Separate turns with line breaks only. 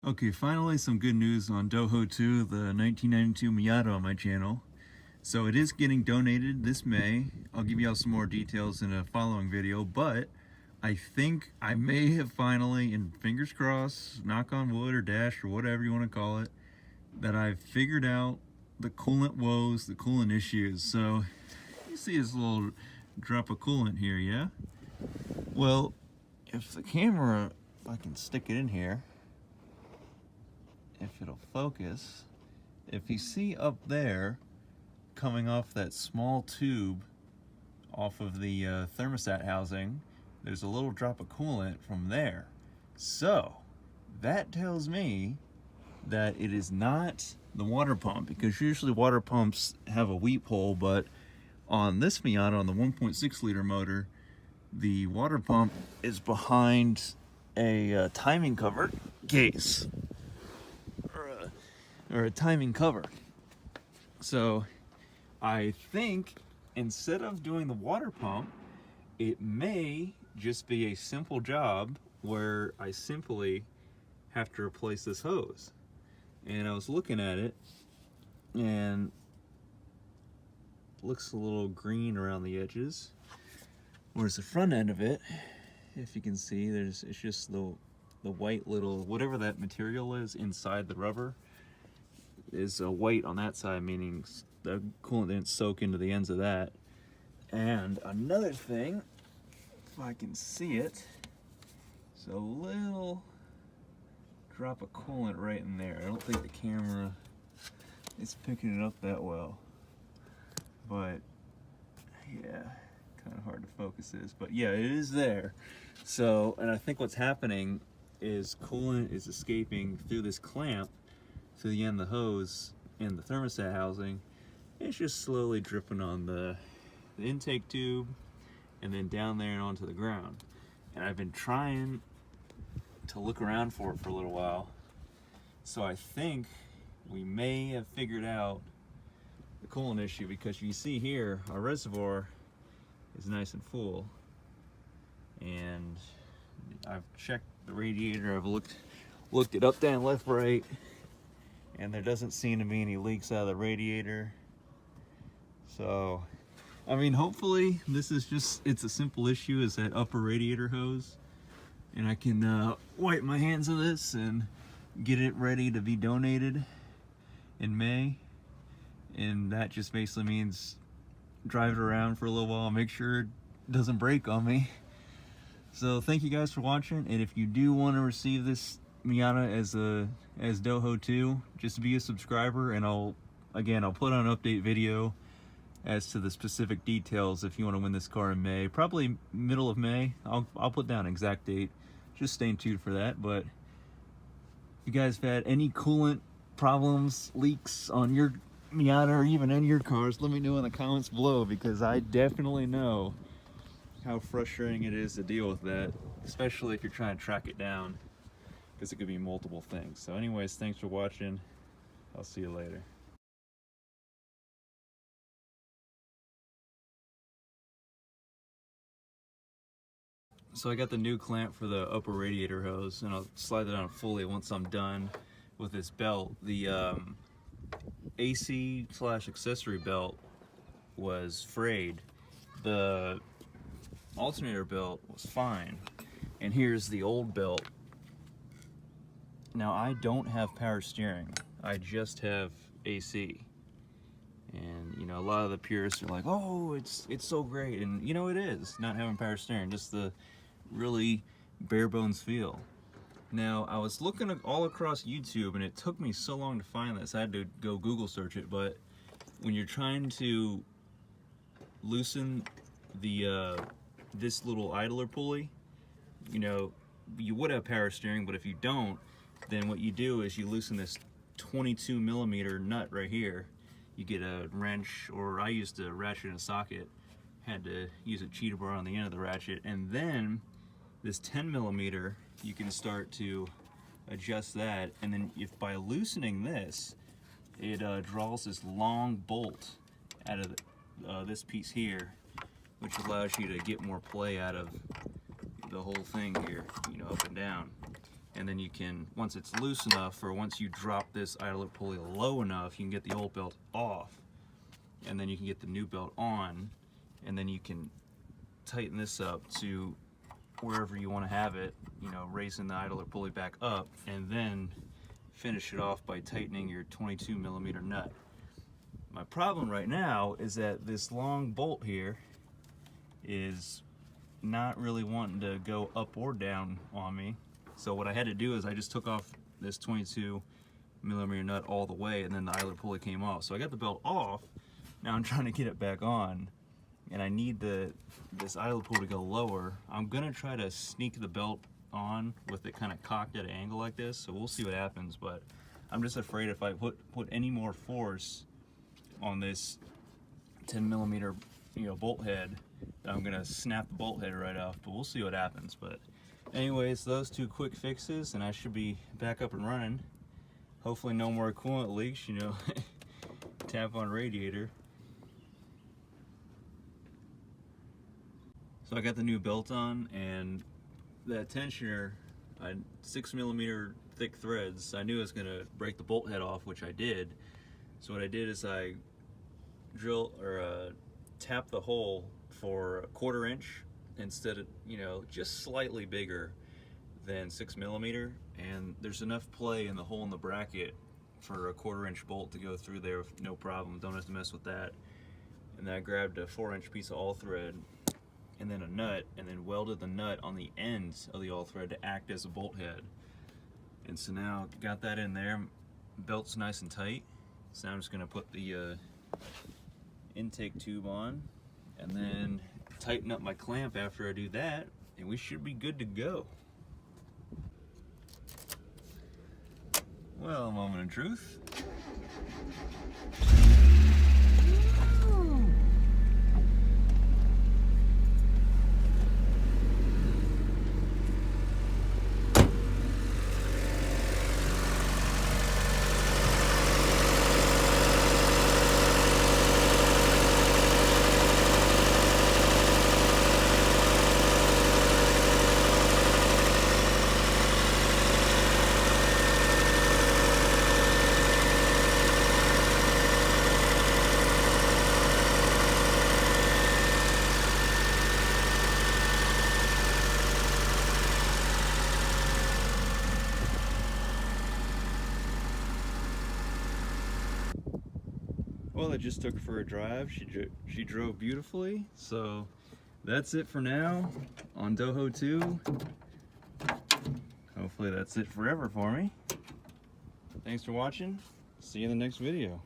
Okay, finally some good news on DOHO 2, the 1992 Miata on my channel. So it is getting donated this May. I'll give you all some more details in a following video, but I think I may have finally, and fingers crossed, knock on wood or dash or whatever you want to call it, that I've figured out the coolant woes, the coolant issues. So you see this little drop of coolant here, yeah? Well, if the camera, if I can stick it in here, if it'll focus, if you see up there coming off that small tube off of the thermostat housing, there's a little drop of coolant from there. So that tells me that it is not the water pump, because usually water pumps have a weep hole, but on this Miata, on the 1.6 liter motor, the water pump is behind a timing cover case, or a timing cover. So I think instead of doing the water pump, it may just be a simple job where I simply have to replace this hose. And I was looking at it, and it looks a little green around the edges, whereas the front end of it, if you can see, it's just the white little, whatever that material is inside the rubber, is a white on that side, meaning the coolant didn't soak into the ends of that. And another thing, if I can see it, it's a little drop of coolant right in there. I don't think the camera is picking it up that well, but yeah, kind of hard to focus this, but yeah, it is there. So, and I think what's happening is coolant is escaping through this clamp to the end of the hose and the thermostat housing. It's just slowly dripping on the intake tube and then down there and onto the ground. And I've been trying to look around for it for a little while. So I think we may have figured out the coolant issue, because you see here, our reservoir is nice and full. And I've checked the radiator, I've looked it up, down, left, right, and there doesn't seem to be any leaks out of the radiator. So, I mean, hopefully this is just, it's a simple issue, is that upper radiator hose, and I can wipe my hands of this and get it ready to be donated in May. And that just basically means drive it around for a little while, make sure it doesn't break on me. So thank you guys for watching, and if you do want to receive this Miata as DOHO 2, just be a subscriber, and I'll put on an update video as to the specific details if you want to win this car in May, probably middle of May. I'll put down an exact date. Just stay tuned for that. But if you guys have had any coolant problems, leaks on your Miata or even in your cars, let me know in the comments below, because I definitely know how frustrating it is to deal with that, especially if you're trying to track it down, because it could be multiple things. So anyways, thanks for watching. I'll see you later. So I got the new clamp for the upper radiator hose, and I'll slide it on fully once I'm done with this belt. The AC/accessory belt was frayed. The alternator belt was fine. And here's the old belt. Now, I don't have power steering. I just have AC. And you know, a lot of the purists are like, oh, it's so great. And you know, it is, not having power steering, just the really bare bones feel. Now, I was looking all across YouTube, and it took me so long to find this, I had to go Google search it, but when you're trying to loosen the this little idler pulley, you know, you would have power steering, but if you don't, then what you do is you loosen this 22 millimeter nut right here. You get a wrench, or I used a ratchet and a socket, had to use a cheetah bar on the end of the ratchet, and then this 10 millimeter, you can start to adjust that, and then if by loosening this, it draws this long bolt out of this piece here, which allows you to get more play out of the whole thing here, you know, up and down. and then you can, once it's loose enough, or once you drop this idler pulley low enough, you can get the old belt off, and then you can get the new belt on, and then you can tighten this up to wherever you want to have it, you know, raising the idler pulley back up, and then finish it off by tightening your 22mm nut. My problem right now is that this long bolt here is not really wanting to go up or down on me. So what I had to do is I just took off this 22mm nut all the way, and then the idler pulley came off. So I got the belt off. Now I'm trying to get it back on, and I need this idler pulley to go lower. I'm gonna try to sneak the belt on with it kind of cocked at an angle like this, so we'll see what happens. But I'm just afraid if I put any more force on this 10mm, you know, bolt head, that I'm gonna snap the bolt head right off. But we'll see what happens. But anyways, those two quick fixes, and I should be back up and running. Hopefully no more coolant leaks, you know. Tap on radiator. So I got the new belt on, and that tensioner, 6mm thick threads, I knew it was gonna break the bolt head off, which I did. So what I did is I tapped the hole for 1/4 inch instead of, you know, just slightly bigger than 6mm, and there's enough play in the hole in the bracket for a 1/4 inch bolt to go through there with no problem. Don't have to mess with that. And then I grabbed a 4-inch piece of all thread and then a nut, and then welded the nut on the ends of the all thread to act as a bolt head. And so now got that in there, belt's nice and tight. So now I'm just gonna put the intake tube on, and then tighten up my clamp after I do that, and we should be good to go. Well, moment of truth. Well, I just took her for a drive. She drove beautifully. So that's it for now on DOHO 2. Hopefully that's it forever for me. Thanks for watching. See you in the next video.